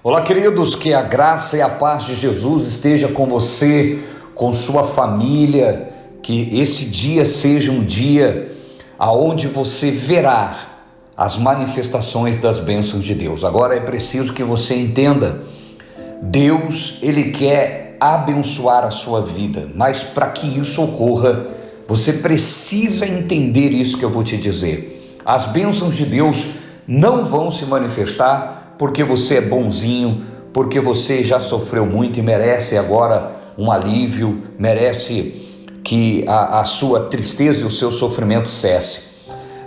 Olá, queridos, que a graça e a paz de Jesus esteja com você, com sua família, que esse dia seja um dia aonde você verá as manifestações das bênçãos de Deus. Agora é preciso que você entenda, Deus, Ele quer abençoar a sua vida, mas para que isso ocorra, você precisa entender isso que eu vou te dizer. As bênçãos de Deus não vão se manifestar porque você é bonzinho, porque você já sofreu muito e merece agora um alívio, merece que a sua tristeza e o seu sofrimento cesse.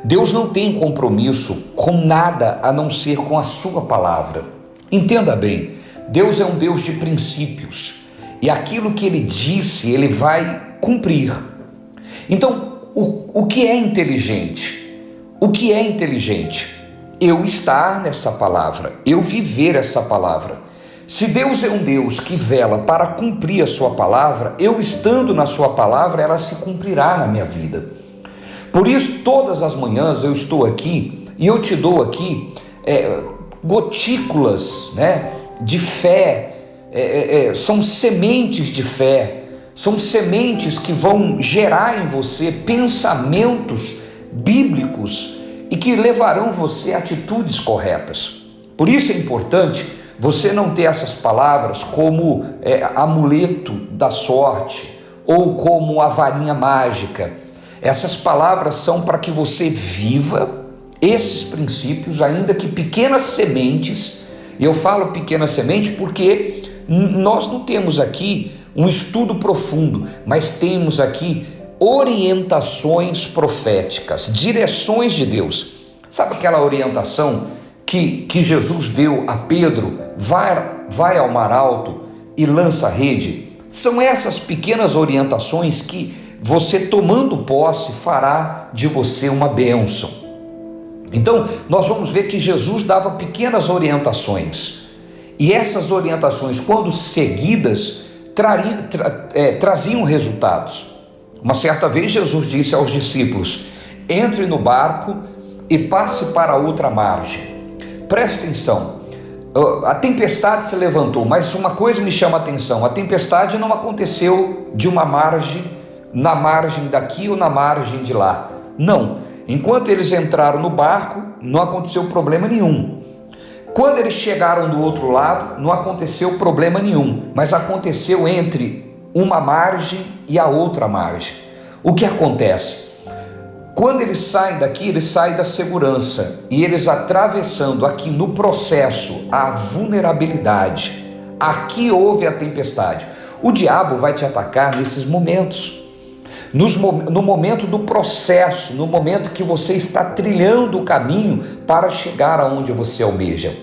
Deus não tem compromisso com nada a não ser com a sua palavra. Entenda bem, Deus é um Deus de princípios e aquilo que Ele disse, Ele vai cumprir. Então, o que é inteligente? O que é inteligente? Eu estar nessa palavra, eu viver essa palavra. Se Deus é um Deus que vela para cumprir a sua palavra, eu estando na sua palavra, ela se cumprirá na minha vida. Por isso, todas as manhãs eu estou aqui e eu te dou aqui gotículas, de fé, são sementes de fé, são sementes que vão gerar em você pensamentos bíblicos e que levarão você a atitudes corretas. Por isso é importante você não ter essas palavras como amuleto da sorte ou como a varinha mágica. Essas palavras são para que você viva esses princípios, ainda que pequenas sementes. E eu falo pequena semente porque nós não temos aqui um estudo profundo, mas temos aqui orientações proféticas, direções de Deus. Sabe aquela orientação que Jesus deu a Pedro? Vai ao mar alto e lança a rede. São essas pequenas orientações que você, tomando posse, fará de você uma bênção. Então, nós vamos ver que Jesus dava pequenas orientações. E essas orientações, quando seguidas, traziam resultados. Uma certa vez Jesus disse aos discípulos: entre no barco e passe para outra margem. Preste atenção, a tempestade se levantou, mas uma coisa me chama a atenção: a tempestade não aconteceu de uma margem, na margem daqui ou na margem de lá. Não, enquanto eles entraram no barco, não aconteceu problema nenhum. Quando eles chegaram do outro lado, não aconteceu problema nenhum, mas aconteceu entre uma margem e a outra margem. O que acontece? Quando eles saem daqui, eles saem da segurança e eles atravessando aqui no processo a vulnerabilidade. Aqui houve a tempestade. O diabo vai te atacar nesses momentos. No momento do processo, no momento que você está trilhando o caminho para chegar aonde você almeja.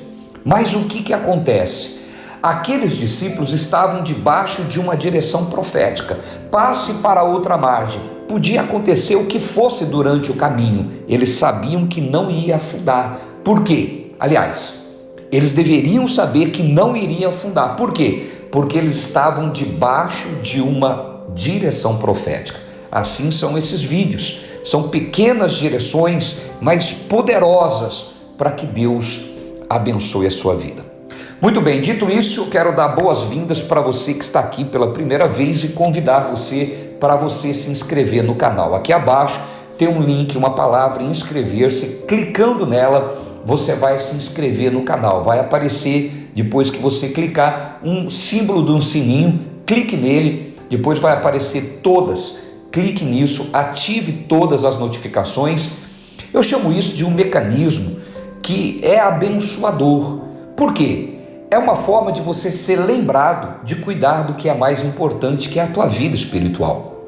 Mas o que acontece? Aqueles discípulos estavam debaixo de uma direção profética. Passe para outra margem. Podia acontecer o que fosse durante o caminho. Eles sabiam que não ia afundar. Por quê? Aliás, eles deveriam saber que não iria afundar. Por quê? Porque eles estavam debaixo de uma direção profética. Assim são esses vídeos. São pequenas direções, mas poderosas para que Deus abençoe a sua vida. Muito bem, dito isso, eu quero dar boas-vindas para você que está aqui pela primeira vez e convidar você para você se inscrever no canal. Aqui abaixo tem um link, uma palavra inscrever-se. Clicando nela, você vai se inscrever no canal. Vai aparecer, depois que você clicar, um símbolo de um sininho. Clique nele, depois vai aparecer todas. Clique nisso, ative todas as notificações. Eu chamo isso de um mecanismo que é abençoador. Por quê? É uma forma de você ser lembrado de cuidar do que é mais importante, que é a tua vida espiritual.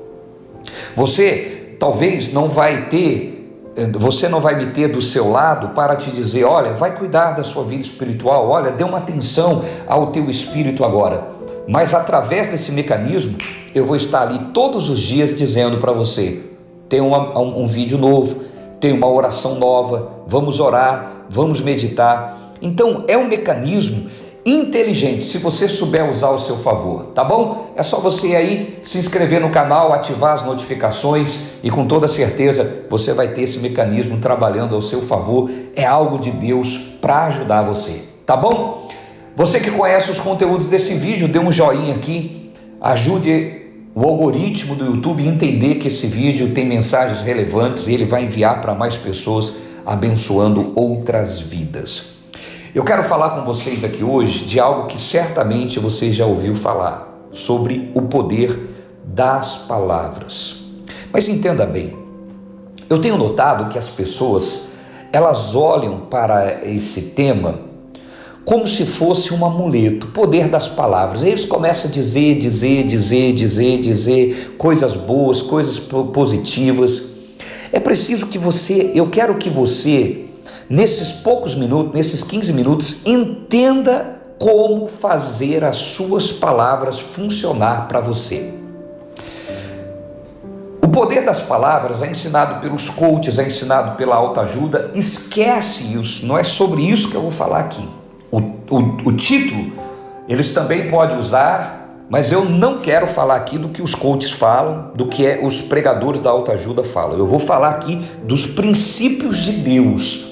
Você talvez não vai me ter do seu lado para te dizer: olha, vai cuidar da sua vida espiritual, olha, dê uma atenção ao teu espírito agora. Mas através desse mecanismo, eu vou estar ali todos os dias dizendo para você: tem um vídeo novo, tem uma oração nova, vamos orar, vamos meditar. Então é um mecanismo inteligente, se você souber usar ao seu favor, tá bom? É só você aí se inscrever no canal, ativar as notificações e com toda certeza você vai ter esse mecanismo trabalhando ao seu favor. É algo de Deus para ajudar você, tá bom? Você que conhece os conteúdos desse vídeo, dê um joinha aqui, ajude o algoritmo do YouTube a entender que esse vídeo tem mensagens relevantes e ele vai enviar para mais pessoas, abençoando outras vidas. Eu quero falar com vocês aqui hoje de algo que certamente você já ouviu falar, sobre o poder das palavras. Mas entenda bem, eu tenho notado que as pessoas, elas olham para esse tema como se fosse um amuleto, poder das palavras. Eles começam a dizer coisas boas, coisas positivas. É preciso que eu quero que você, nesses poucos minutos, nesses 15 minutos, entenda como fazer as suas palavras funcionar para você. O poder das palavras é ensinado pelos coaches, é ensinado pela autoajuda. Esquece isso, não é sobre isso que eu vou falar aqui. O título, eles também podem usar, mas eu não quero falar aqui do que os coaches falam, do que os pregadores da autoajuda falam. Eu vou falar aqui dos princípios de Deus.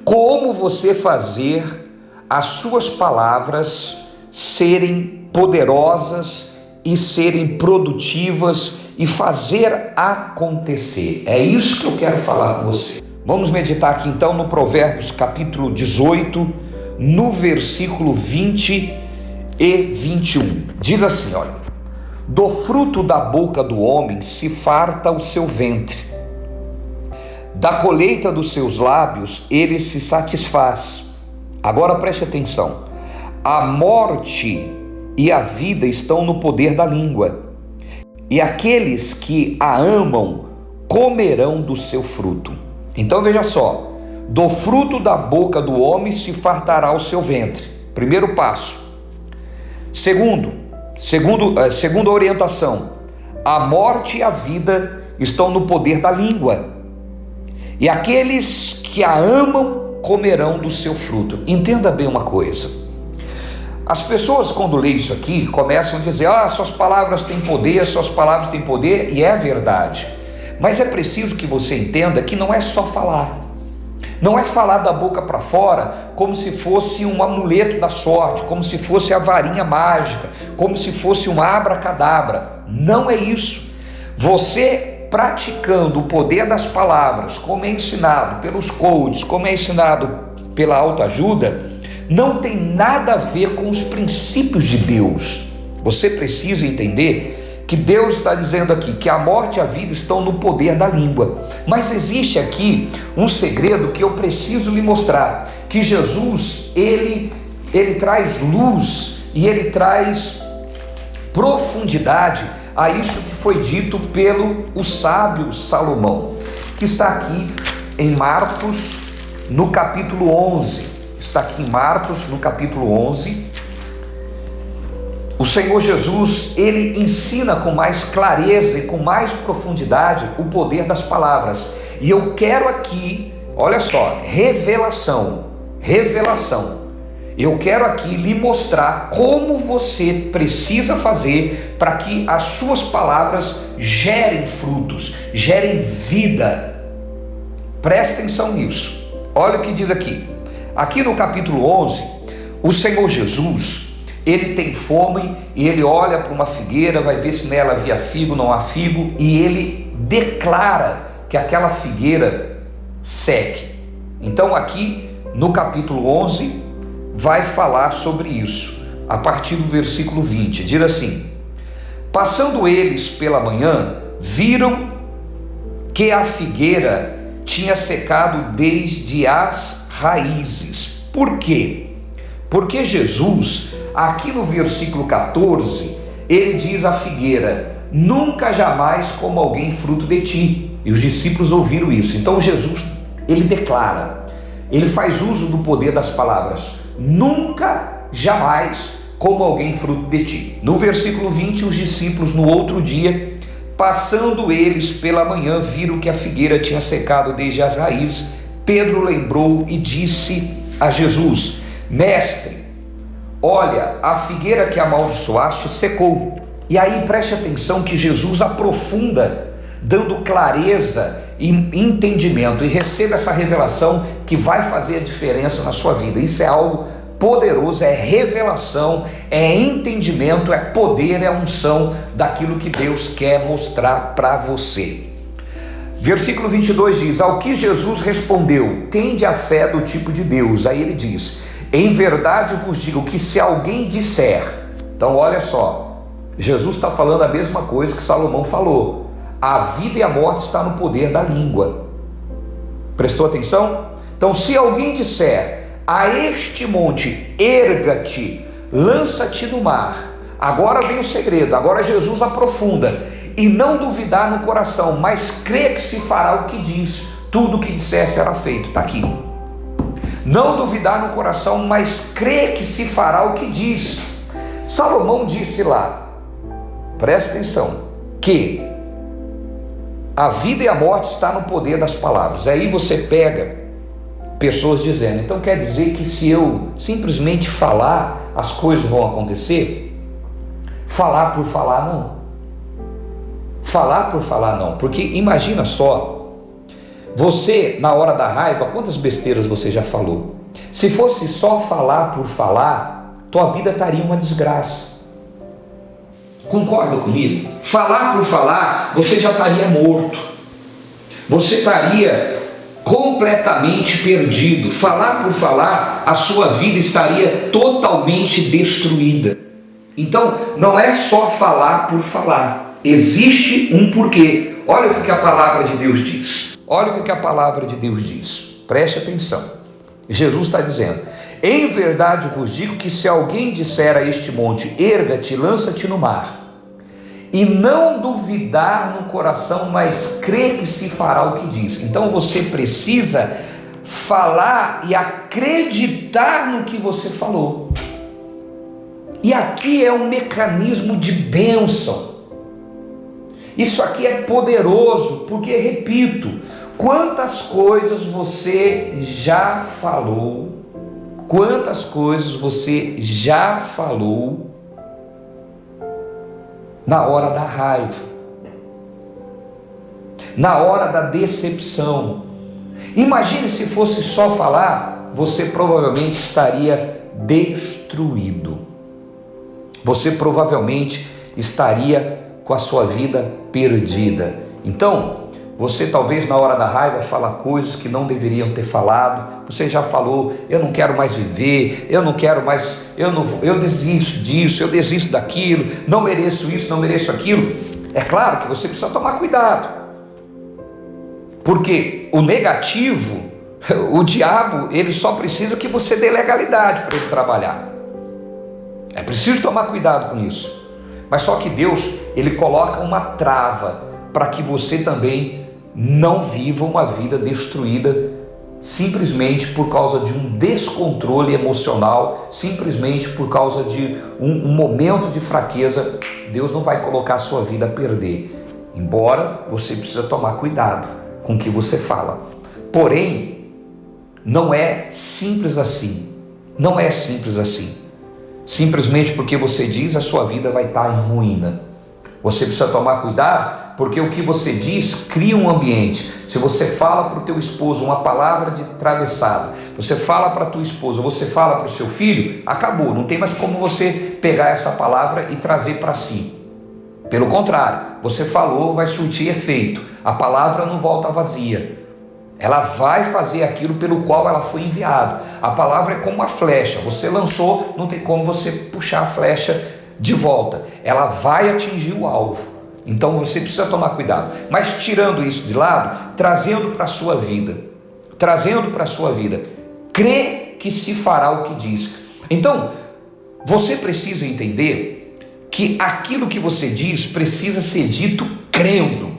Como você fazer as suas palavras serem poderosas e serem produtivas e fazer acontecer. É isso que eu quero falar com você. Vamos meditar aqui então no Provérbios capítulo 18, no versículo 20 e 21. Diz assim, olha: do fruto da boca do homem se farta o seu ventre, da colheita dos seus lábios ele se satisfaz. Agora preste atenção: a morte e a vida estão no poder da língua, e aqueles que a amam comerão do seu fruto. Então veja só, do fruto da boca do homem se fartará o seu ventre. Primeiro passo. Segunda orientação: a morte e a vida estão no poder da língua, e aqueles que a amam comerão do seu fruto. Entenda bem uma coisa: as pessoas, quando lêem isso aqui, começam a dizer: suas palavras têm poder, e é verdade. Mas é preciso que você entenda que não é só falar. Não é falar da boca para fora como se fosse um amuleto da sorte, como se fosse a varinha mágica, como se fosse um abracadabra. Não é isso. Você praticando o poder das palavras, como é ensinado pelos coaches, como é ensinado pela autoajuda, não tem nada a ver com os princípios de Deus. Você precisa entender que Deus está dizendo aqui que a morte e a vida estão no poder da língua. Mas existe aqui um segredo que eu preciso lhe mostrar, que Jesus, ele traz luz e ele traz profundidade a isso que foi dito pelo sábio Salomão, que está aqui em Marcos, no capítulo 11. Está aqui em Marcos, no capítulo 11. O Senhor Jesus, ele ensina com mais clareza e com mais profundidade o poder das palavras. E eu quero aqui, olha só, revelação. Eu quero aqui lhe mostrar como você precisa fazer para que as suas palavras gerem frutos, gerem vida. Presta atenção nisso. Olha o que diz aqui. Aqui no capítulo 11, o Senhor Jesus, ele tem fome e ele olha para uma figueira, vai ver se nela havia figo, não há figo, e ele declara que aquela figueira seque. Então aqui no capítulo 11 vai falar sobre isso, a partir do versículo 20, diz assim: passando eles pela manhã, viram que a figueira tinha secado desde as raízes. Por quê? Porque Jesus, aqui no versículo 14, ele diz à figueira: nunca jamais coma alguém fruto de ti. E os discípulos ouviram isso. Então Jesus, ele declara, ele faz uso do poder das palavras: nunca jamais coma alguém fruto de ti. No versículo 20, os discípulos no outro dia, passando eles pela manhã, viram que a figueira tinha secado desde as raízes. Pedro lembrou e disse a Jesus: mestre, olha, a figueira que amaldiçoaste secou. E aí preste atenção que Jesus aprofunda, dando clareza e entendimento, e receba essa revelação que vai fazer a diferença na sua vida. Isso é algo poderoso, é revelação, é entendimento, é poder, é unção daquilo que Deus quer mostrar para você. Versículo 22 diz: ao que Jesus respondeu, tende a fé do tipo de Deus. Aí ele diz: em verdade vos digo que se alguém disser, então olha só, Jesus está falando a mesma coisa que Salomão falou, a vida e a morte está no poder da língua. Prestou atenção? Então se alguém disser a este monte, erga-te, lança-te no mar. Agora vem o segredo, agora Jesus aprofunda. E não duvidar no coração, mas crer que se fará o que diz, tudo o que disser será feito. Está aqui. Não duvidar no coração, mas crer que se fará o que diz. Salomão disse lá, presta atenção, que a vida e a morte está no poder das palavras. Aí você pega pessoas dizendo, então quer dizer que se eu simplesmente falar, as coisas vão acontecer? Falar por falar não. Falar por falar não, porque imagina só, você na hora da raiva, quantas besteiras você já falou? Se fosse só falar por falar, tua vida estaria uma desgraça. Concorda comigo? Falar por falar, você já estaria morto, você estaria completamente perdido. Falar por falar, a sua vida estaria totalmente destruída. Então não é só falar por falar, existe um porquê. Olha o que a palavra de Deus diz. Olha o que a palavra de Deus diz. Preste atenção. Jesus está dizendo: em verdade vos digo que se alguém disser a este monte, erga-te, lança-te no mar, e não duvidar no coração, mas crer que se fará o que diz. Então você precisa falar e acreditar no que você falou. E aqui é um mecanismo de bênção. Isso aqui é poderoso, porque, repito, quantas coisas você já falou, quantas coisas você já falou na hora da raiva, na hora da decepção. Imagine se fosse só falar, você provavelmente estaria destruído. Você provavelmente estaria com a sua vida perdida. Então, você talvez na hora da raiva fala coisas que não deveriam ter falado. Você já falou, eu não quero mais viver, eu não quero mais, eu desisto disso, eu desisto daquilo, não mereço isso, não mereço aquilo. É claro que você precisa tomar cuidado, porque o negativo, o diabo, ele só precisa que você dê legalidade para ele trabalhar. É preciso tomar cuidado com isso. Mas só que Deus, ele coloca uma trava para que você também não viva uma vida destruída simplesmente por causa de um descontrole emocional, simplesmente por causa de um momento de fraqueza. Deus não vai colocar a sua vida a perder, embora você precisa tomar cuidado com o que você fala. Porém, não é simples assim, não é simples assim. Simplesmente porque você diz, a sua vida vai estar em ruína. Você precisa tomar cuidado, porque o que você diz cria um ambiente. Se você fala para o teu esposo uma palavra de travessada, você fala para a tua esposa, você fala para o seu filho, acabou, não tem mais como você pegar essa palavra e trazer para si. Pelo contrário, você falou, vai surtir efeito. A palavra não volta vazia. Ela vai fazer aquilo pelo qual ela foi enviada. A palavra é como uma flecha. Você lançou, não tem como você puxar a flecha de volta. Ela vai atingir o alvo. Então você precisa tomar cuidado. Mas tirando isso de lado, trazendo para a sua vida. Crê que se fará o que diz. Então, você precisa entender que aquilo que você diz precisa ser dito crendo.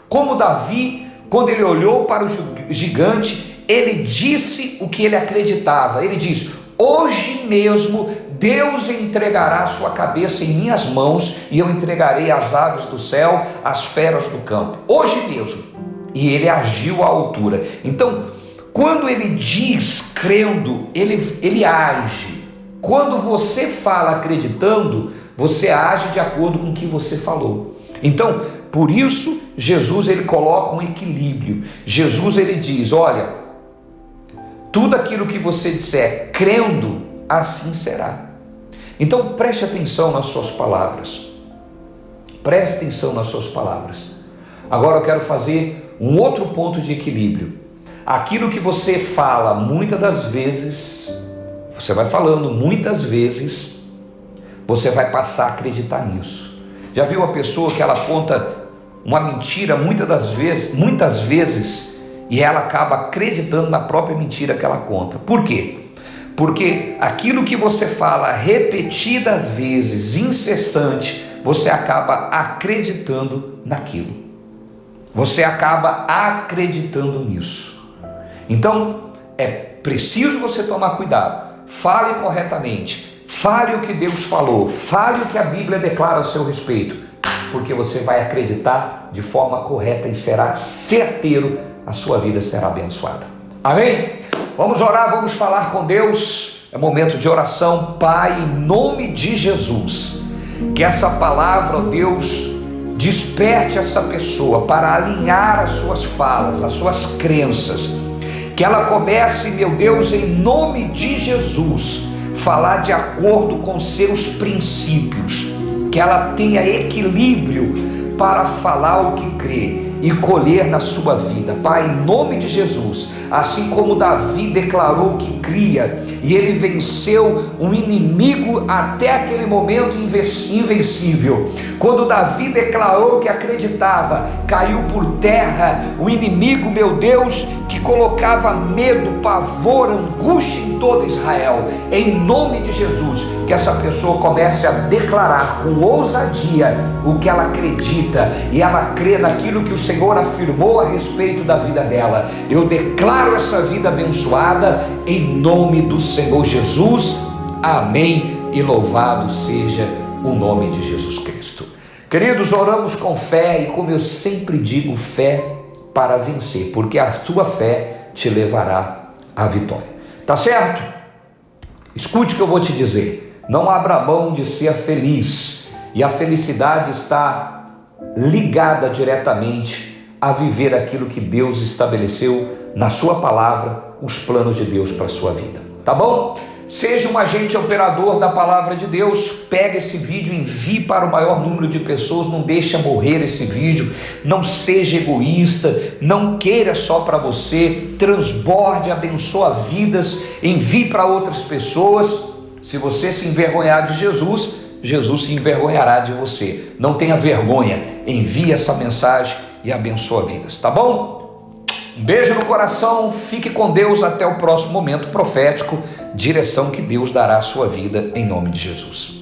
Como Davi, quando ele olhou para o gigante, ele disse o que ele acreditava. Ele diz: hoje mesmo Deus entregará a sua cabeça em minhas mãos, e eu entregarei as aves do céu, as feras do campo. Hoje mesmo. E ele agiu à altura. Então, quando ele diz crendo, ele age. Quando você fala acreditando, você age de acordo com o que você falou. Então, por isso, Jesus ele coloca um equilíbrio. Jesus ele diz: olha, Tudo aquilo que você disser crendo, assim será. Então preste atenção nas suas palavras. Preste atenção nas suas palavras. Agora eu quero fazer um outro ponto de equilíbrio. Aquilo que você fala muitas das vezes, você vai falando muitas vezes, você vai passar a acreditar nisso. Já viu a pessoa que ela conta uma mentira muitas vezes e ela acaba acreditando na própria mentira que ela conta? Por quê? Porque aquilo que você fala repetidas vezes, incessante, você acaba acreditando naquilo. Você acaba acreditando nisso. Então, é preciso você tomar cuidado. Fale corretamente. Fale o que Deus falou. Fale o que a Bíblia declara a seu respeito. Porque você vai acreditar de forma correta e será certeiro, a sua vida será abençoada. Amém? Vamos orar, vamos falar com Deus. É momento de oração. Pai, em nome de Jesus, que essa palavra, ó Deus, desperte essa pessoa para alinhar as suas falas, as suas crenças. Que ela comece, meu Deus, em nome de Jesus, falar de acordo com seus princípios. Que ela tenha equilíbrio para falar o que crê e colher na sua vida. Pai, em nome de Jesus, assim como Davi declarou que cria e ele venceu um inimigo até aquele momento invencível, quando Davi declarou que acreditava, caiu por terra o inimigo, meu Deus, que colocava medo, pavor, angústia em todo Israel. Em nome de Jesus, que essa pessoa comece a declarar com ousadia o que ela acredita e ela crê naquilo que o Senhor afirmou a respeito da vida dela. Eu declaro essa vida abençoada em nome do Senhor Jesus. Amém. E louvado seja o nome de Jesus Cristo. Queridos, oramos com fé e, como eu sempre digo, fé para vencer, porque a tua fé te levará à vitória. Tá certo? Escute o que eu vou te dizer. Não abra mão de ser feliz. E a felicidade está ligada diretamente a viver aquilo que Deus estabeleceu na sua palavra, os planos de Deus para a sua vida. Tá bom? Seja um agente operador da palavra de Deus. Pega esse vídeo, envie para o maior número de pessoas. Não deixe morrer esse vídeo. Não seja egoísta. Não queira só para você. Transborde, abençoa vidas. Envie para outras pessoas. Se você se envergonhar de Jesus, Jesus se envergonhará de você. Não tenha vergonha. Envie essa mensagem e abençoa vidas. Tá bom? Um beijo no coração, fique com Deus até o próximo momento profético, direção que Deus dará à sua vida em nome de Jesus.